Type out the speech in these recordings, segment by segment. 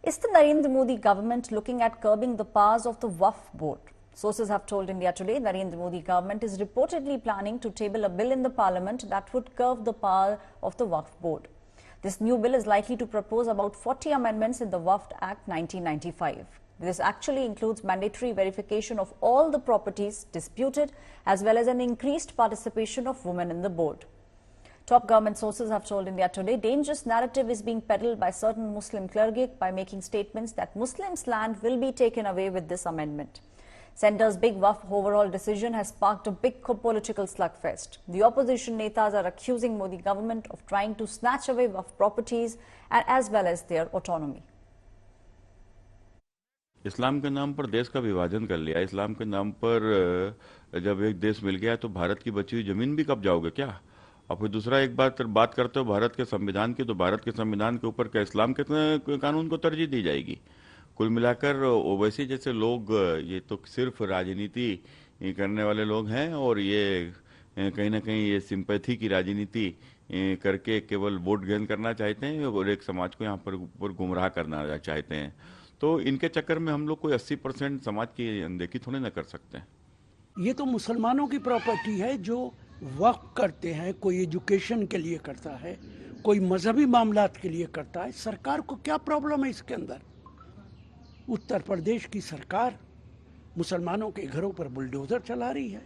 Is the Narendra Modi government looking at curbing the powers of the Waqf board? Sources have told India Today Narendra Modi government is reportedly planning to table a bill in the parliament that would curb the power of the Waqf board. This new bill is likely to propose about 40 amendments in the Waqf Act 1995. This actually includes mandatory verification of all the properties disputed, as well as an increased participation of women in the board. Top government sources have told India Today dangerous narrative is being peddled by certain Muslim clergy by making statements that Muslims' land will be taken away with this amendment. Centre's big Waqf overall decision has sparked a big political slugfest. The opposition netas are accusing Modi government of trying to snatch away Waqf properties and as well as their autonomy. इस्लाम के नाम पर देश का विभाजन कर लिया। इस्लाम के नाम पर जब एक देश मिल गया तो भारत की बची हुई जमीन भी कब जाओगे क्या? और फिर दूसरा एक बात करते हो भारत के संविधान की, तो भारत के संविधान के ऊपर क्या इस्लाम के कानून को तरजीह दी जाएगी? कुल मिलाकर ओवैसी जैसे लोग ये तो सिर्फ राजनीति करने वाले लोग हैं और ये कहीं ना कहीं ये सिंपैथी की राजनीति करके केवल वोट गेन करना चाहते हैं और एक समाज को यहाँ पर गुमराह करना चाहते हैं। तो इनके चक्कर में हम लोग कोई 80% समाज की अनदेखी थोड़ी ना कर सकते हैं। ये तो मुसलमानों की प्रॉपर्टी है जो वक्फ करते हैं, कोई एजुकेशन के लिए करता है, कोई मजहबी मामलात के लिए करता है। सरकार को क्या प्रॉब्लम है इसके अंदर? उत्तर प्रदेश की सरकार मुसलमानों के घरों पर बुलडोजर चला रही है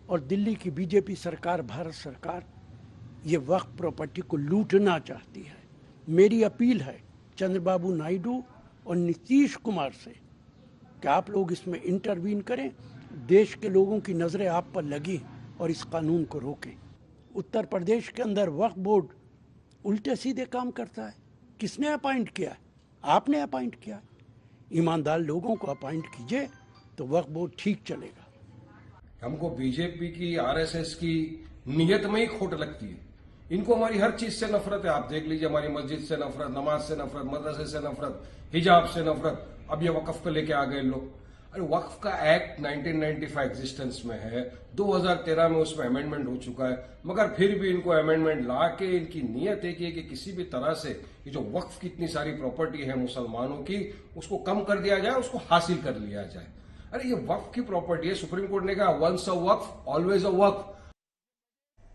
और दिल्ली की बीजेपी सरकार, भारत सरकार ये वक्फ प्रॉपर्टी को लूटना चाहती है। मेरी अपील है चंद्रबाबू नायडू और नीतीश कुमार से कि आप लोग इसमें इंटरवीन करें, देश के लोगों की नज़रें आप पर लगी और इस कानून को रोकें। उत्तर प्रदेश के अंदर वक्फ बोर्ड उल्टे सीधे काम करता है। किसने अपॉइंट किया है? आपने अपॉइंट किया है। ईमानदार लोगों को अपॉइंट कीजिए तो वक्फ बोर्ड ठीक चलेगा। हमको बीजेपी की, आरएसएस की नीयत में ही खोट लगती है। इनको हमारी हर चीज से नफरत है। आप देख लीजिए, हमारी मस्जिद से नफरत, नमाज से नफरत, मदरसे से नफरत, हिजाब से नफरत, अब ये वक्फ पे लेके आ गए लोग। अरे वक्फ का एक्ट 1995 एग्जिस्टेंस में है, 2013 में उसमें अमेंडमेंट हो चुका है, मगर फिर भी इनको अमेंडमेंट ला के इनकी नीयत एक है कि किसी भी तरह से ये जो वक्फ की इतनी सारी प्रॉपर्टी है मुसलमानों की, उसको कम कर दिया जाए, उसको हासिल कर लिया जाए। अरे ये वक्फ की प्रॉपर्टी है। सुप्रीम कोर्ट ने कहा once a Waqf always a Waqf.